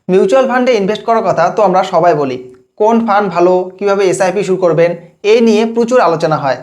Mutual ফান্ডে invest করার কথা তো আমরা সবাই বলি, কোন ফান্ড ভালো, কিভাবে এসআইপি শুরু করবেন, এই নিয়ে প্রচুর আলোচনা হয়।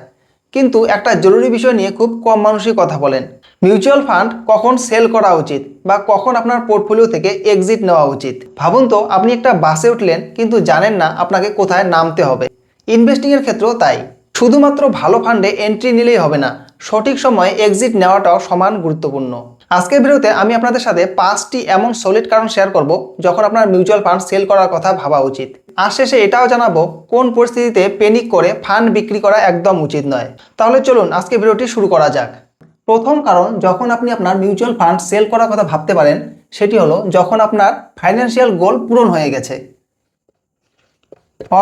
কিন্তু একটা জরুরি বিষয় নিয়ে খুব কম মানুষই কথা বলেন। মিউচুয়াল ফান্ড কখন সেল করা উচিত বা কখন আপনার পোর্টফোলিও থেকে এক্সিট নেওয়া উচিত। ভাবুন তো, আপনি একটা বাসে উঠলেন কিন্তু জানেন না আপনাকে কোথায় নামতে হবে। ইনভেস্টিংয়ের ক্ষেত্রেও তাই। শুধুমাত্র ভালো ফান্ডে এন্ট্রি নিলেই হবে না, সঠিক সময়ে এক্সিট নেওয়াটাও সমান গুরুত্বপূর্ণ। আজকের ভিডিওতে আমি আপনাদের সাথে 5টি এমন সলিড কারণ শেয়ার করব যখন আপনার মিউচুয়াল ফান্ড সেল করার কথা ভাবা উচিত। আর শেষে এটাও জানাবো কোন পরিস্থিতিতে প্যানিক করে ফান্ড বিক্রি করা একদম উচিত নয়। তাহলে চলুন আজকে ভিডিওটি শুরু করা যাক। প্রথম কারণ যখন আপনি আপনার মিউচুয়াল ফান্ড সেল করার কথা ভাবতে পারেন, সেটি হলো যখন আপনার ফাইন্যান্সিয়াল গোল পূরণ হয়ে গেছে,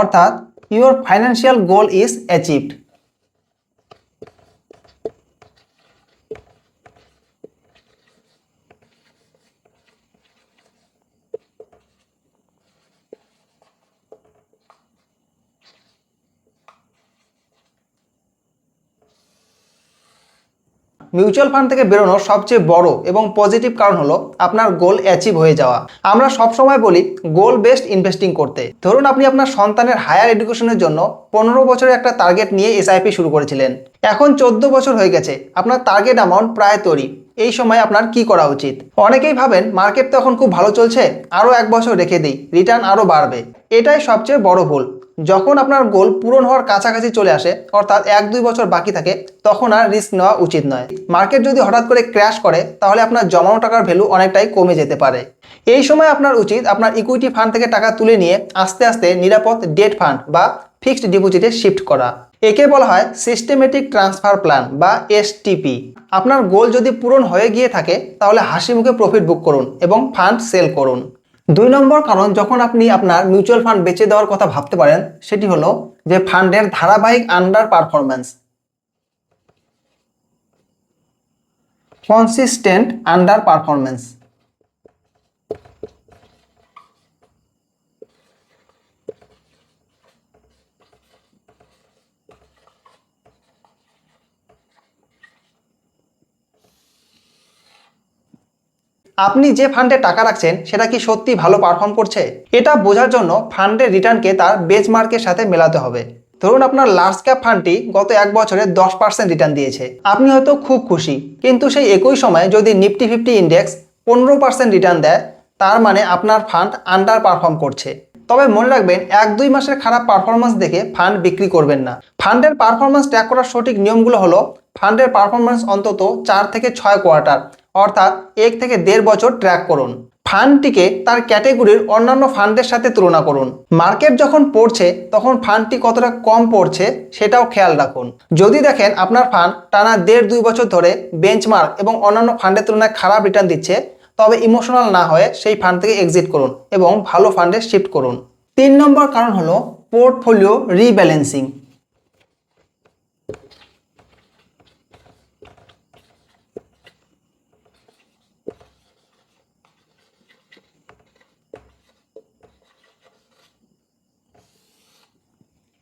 অর্থাৎ your financial goal is achieved. Mutual fund থেকে বেরোনোর সবচেয়ে বড় এবং পজিটিভ কারণ হলো আপনার গোল অ্যাচিভ হয়ে যাওয়া। আমরা সবসময় বলি গোল বেসড ইনভেস্টিং করতে। ধরুন আপনি আপনার সন্তানের হায়ার এডুকেশনের জন্য 15 বছরের একটা টার্গেট নিয়ে এসআইপি শুরু করেছিলেন। এখন 14 বছর হয়ে গেছে, আপনার টার্গেট অ্যামাউন্ট প্রায় তৈরি। এই সময় আপনার কি করা উচিত? অনেকেই ভাবেন মার্কেট তো এখন খুব ভালো চলছে, আরও 1 বছর রেখে দিই, রিটার্ন আরও বাড়বে। এটাই সবচেয়ে বড় ভুল। যখন আপনার গোল পূরণ হওয়ার কাছাকাছি চলে আসে, অর্থাৎ 1-2 বছর বাকি থাকে, তখন আর রিস্ক নেওয়া উচিত নয়। মার্কেট যদি হঠাৎ করে ক্র্যাশ করে তাহলে আপনার জমানো টাকার ভ্যালু অনেকটাই কমে যেতে পারে। এই সময় আপনার উচিত আপনার ইকুইটি ফান্ড থেকে টাকা তুলে নিয়ে আস্তে আস্তে নিরাপদ ডেট ফান্ড বা ফিক্সড ডিপোজিটে শিফট করা। একে বলা হয় সিস্টেমেটিক ট্রান্সফার প্ল্যান বা এসটিপি। আপনার গোল যদি পূরণ হয়ে গিয়ে থাকে তাহলে হাসি মুখে প্রফিট বুক করুন এবং ফান্ড সেল করুন। 2 নম্বর কারণ যখন আপনি আপনার মিউচুয়াল ফান্ড বেচে দেওয়ার কথা ভাবতে পারেন, সেটি হলো যে ফান্ডের ধারাবাহিক under performance, consistent under performance. আপনি যে ফান্ডে টাকা রাখছেন সেটা কি সত্যি ভালো পারফর্ম করছে? এটা বোঝার জন্য ফান্ডের রিটার্নকে তার বেঞ্চমার্কের সাথে মেলাতে হবে। ধরুন আপনার লার্জ ক্যাপ ফান্ডটি গত 1 বছরে 10% রিটার্ন দিয়েছে। আপনি হয়তো খুব খুশি, কিন্তু সেই একই সময়ে যদি নিফটি 50 ইন্ডেক্স 15% রিটার্ন দেয়, তার মানে আপনার ফান্ড আন্ডার পারফর্ম করছে। তবে মনে রাখবেন, 1-2 মাসের খারাপ পারফরমেন্স দেখে ফান্ড বিক্রি করবেন না। ফান্ডের পারফরমেন্স ট্র্যাক করার সঠিক নিয়মগুলো হলো ফান্ডের পারফরমেন্স অন্তত 4 থেকে 6 কোয়ার্টার, অর্থাৎ 1 থেকে 1.5 বছর ট্র্যাক করুন। ফান্ডটিকে তার ক্যাটেগরির অন্যান্য ফান্ডের সাথে তুলনা করুন। মার্কেট যখন পড়ছে তখন ফান্ডটি কতটা কম পড়ছে সেটাও খেয়াল রাখুন। যদি দেখেন আপনার ফান্ড টানা 1.5-2 বছর ধরে বেঞ্চমার্ক এবং অন্যান্য ফান্ডের তুলনায় খারাপ রিটার্ন দিচ্ছে, তবে ইমোশনাল না হয়ে সেই ফান্ড থেকে এক্সিট করুন এবং ভালো ফান্ডে শিফট করুন। 3 নম্বর কারণ হলো পোর্টফোলিও রিব্যালেন্সিং।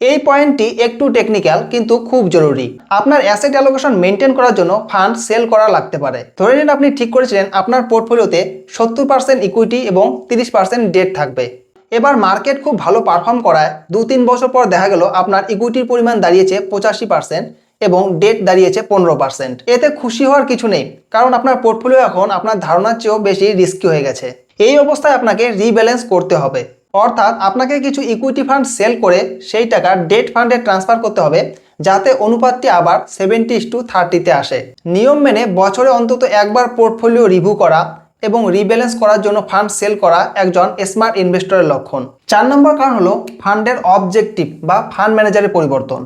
এই পয়েন্টটি একটু টেকনিক্যাল কিন্তু খুব জরুরি। আপনার অ্যাসেট অ্যালোকেশন মেনটেন করার জন্য ফান্ড সেল করা লাগতে পারে। ধরে নিন আপনি ঠিক করেছিলেন আপনার পোর্টফোলিওতে 70% ইকুইটি এবং 30% ডেট থাকবে। এবার মার্কেট খুব ভালো পারফর্ম করায় 2-3 বছর পর দেখা গেল আপনার ইকুইটির পরিমাণ দাঁড়িয়েছে 85% এবং ডেট দাঁড়িয়েছে 15%। এতে খুশি হওয়ার কিছু নেই, কারণ আপনার পোর্টফোলিও এখন আপনার ধারণার চেয়েও বেশি রিস্কি হয়ে গেছে। এই অবস্থায় আপনাকে রিব্যালেন্স করতে হবে, অর্থাৎ আপনাকে কিছু ইকুইটি ফান্ড সেল করে সেই টাকা ডেট ফান্ডে ট্রান্সফার করতে হবে, যাতে অনুপাতটি আবার 70:30-তে আসে। নিয়ম মেনে বছরে অন্তত একবার পোর্টফোলিও রিভিউ করা এবং রিব্যালেন্স করার জন্য ফান্ড সেল করা একজন স্মার্ট ইনভেস্টরের লক্ষণ। 4 নম্বর কারণ হলো ফান্ডের অবজেক্টিভ বা ফান্ড ম্যানেজারের পরিবর্তন।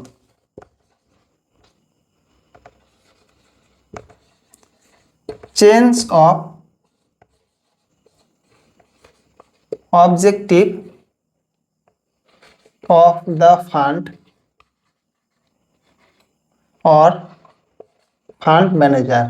Change of objective of the fund or fund manager।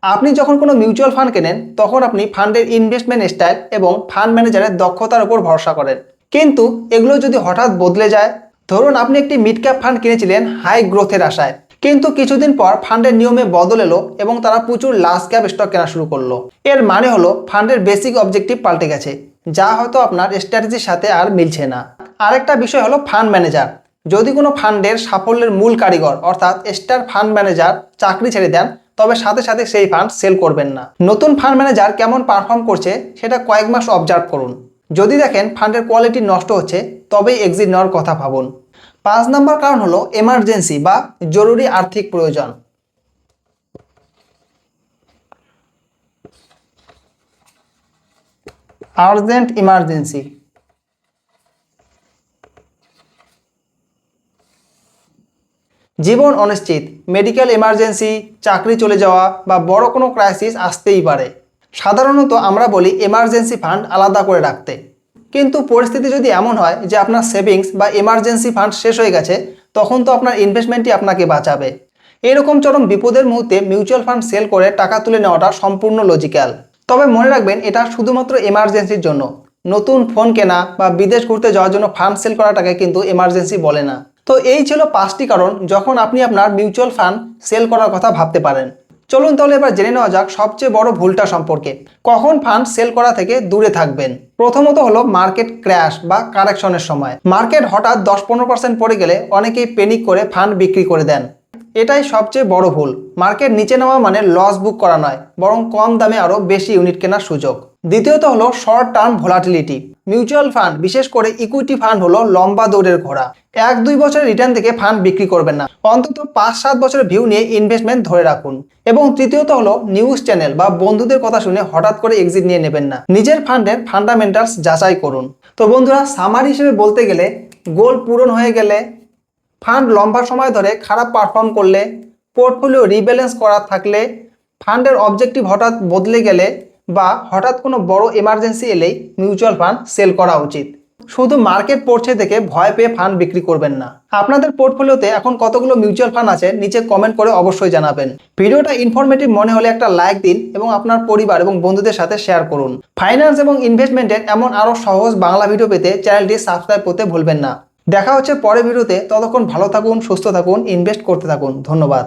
আপনি যখন কোনো মিউচুয়াল ফান্ড কেনেন তখন আপনি ফান্ডের ইনভেস্টমেন্ট স্টাইল এবং ফান্ড ম্যানেজারের দক্ষতার উপর ভরসা করেন। কিন্তু এগুলো যদি হঠাৎ বদলে যায়, ধরুন আপনি একটি মিড ক্যাপ ফান্ড কিনেছিলেন হাই গ্রোথের আশায়, কিন্তু কিছুদিন পর ফান্ডের নিয়মে বদল এলো এবং তারা প্রচুর লার্জ ক্যাপ স্টক কেনা শুরু করলো। এর মানে হলো ফান্ডের বেসিক অবজেক্টিভ পাল্টে গেছে, যা হয়তো আপনার স্ট্র্যাটেজির সাথে আর মিলছে না। আরেকটা বিষয় হলো ফান্ড ম্যানেজার। যদি কোনো ফান্ডের সাফল্যের মূল কারিগর অর্থাৎ স্টার ফান্ড ম্যানেজার চাকরি ছেড়ে দেন, তবে সাথে সাথে সেই ফান্ড সেল করবেন না। নতুন ফান্ড ম্যানেজার কেমন পারফর্ম করছে সেটা কয়েক মাস অবজার্ভ করুন। যদি দেখেন ফান্ডের কোয়ালিটি নষ্ট হচ্ছে, তবেই এক্সিট নেওয়ার কথা ভাবুন। 5 নম্বর কারণ হলো এমার্জেন্সি বা জরুরি আর্থিক প্রয়োজন। Urgent emergency. জীবন অনিশ্চিত, মেডিকেল এমার্জেন্সি, চাকরি চলে যাওয়া বা বড় কোনো ক্রাইসিস আসতেই পারে। সাধারণত আমরা বলি এমার্জেন্সি ফান্ড আলাদা করে রাখতে, কিন্তু পরিস্থিতি যদি এমন হয় যে আপনার সেভিংস বা এমার্জেন্সি ফান্ড শেষ হয়ে গেছে, তখন তো আপনার ইনভেস্টমেন্টই আপনাকে বাঁচাবে। এরকম চরম বিপদের মুহূর্তে মিউচুয়াল ফান্ড সেল করে টাকা তুলে নেওয়াটা সম্পূর্ণ লজিক্যাল। তবে মনে রাখবেন, এটা শুধুমাত্র এমার্জেন্সির জন্য। নতুন ফোন কেনা বা বিদেশ ঘুরতে যাওয়ার জন্য ফান্ড সেল করাটাকে কিন্তু এমার্জেন্সি বলে না। তো এই ছিল 5টি কারণ যখন আপনি আপনার মিউচুয়াল ফান্ড সেল করার কথা ভাবতে পারেন। চলুন তাহলে এবার জেনে নেওয়া যাক সবচেয়ে বড় ভুলটা সম্পর্কে। কখন ফান্ড সেল করা থেকে দূরে থাকবেন। প্রথমত হলো মার্কেট ক্র্যাশ বা কারেকশনের সময়। মার্কেট হঠাৎ 10-15% পড়ে গেলে অনেকেই প্যানিক করে ফান্ড বিক্রি করে দেন। এটাই সবচেয়ে বড় ভুল। মার্কেট নিচে নেওয়া মানে লস বুক করা নয়, বরং কম দামে আরো বেশি ইউনিট কেনার সুযোগ। দ্বিতীয়ত হলো short term volatility. Mutual fund, বিশেষ করে ইকুইটি ফান্ড হলো লম্বা দৌড়ের ঘোড়া। 1-2 বছরের রিটার্ন থেকে ফান্ড বিক্রি করবেন না, অন্তত 5-7 বছরের ভিউ নিয়ে ইনভেস্টমেন্ট ধরে রাখুন। এবং তৃতীয়ত হলো নিউজ চ্যানেল বা বন্ধুদের কথা শুনে হঠাৎ করে এক্সিট নিয়ে নেবেন না, নিজের ফান্ডের ফান্ডামেন্টালস যাচাই করুন। তো বন্ধুরা, সামারি হিসেবে বলতে গেলে, গোল পূরণ হয়ে গেলে, ফান্ড লম্বা সময় ধরে খারাপ পারফর্ম করলে, পোর্টফোলিও রিব্যালেন্স করা থাকলে, ফান্ডের অবজেক্টিভ হঠাৎ বদলে গেলে বা হঠাৎ কোনো বড় এমার্জেন্সি এলেই মিউচুয়াল ফান্ড সেল করা উচিত। শুধু মার্কেট পড়ছে দেখে ভয় পেয়ে ফান্ড বিক্রি করবেন না। আপনাদের পোর্টফোলিওতে এখন কতগুলো মিউচুয়াল ফান্ড আছে নিচে কমেন্ট করে অবশ্যই জানাবেন। ভিডিওটা ইনফরমেটিভ মনে হলে একটা লাইক দিন এবং আপনার পরিবার এবং বন্ধুদের সাথে শেয়ার করুন। ফাইন্যান্স এবং ইনভেস্টমেন্টের এমন আরও সহজ বাংলা ভিডিও পেতে চ্যানেলটি সাবস্ক্রাইব করতে ভুলবেন না। দেখা হচ্ছে পরের ভিডিওতে। ততক্ষণ ভালো থাকুন, সুস্থ থাকুন, ইনভেস্ট করতে থাকুন। ধন্যবাদ।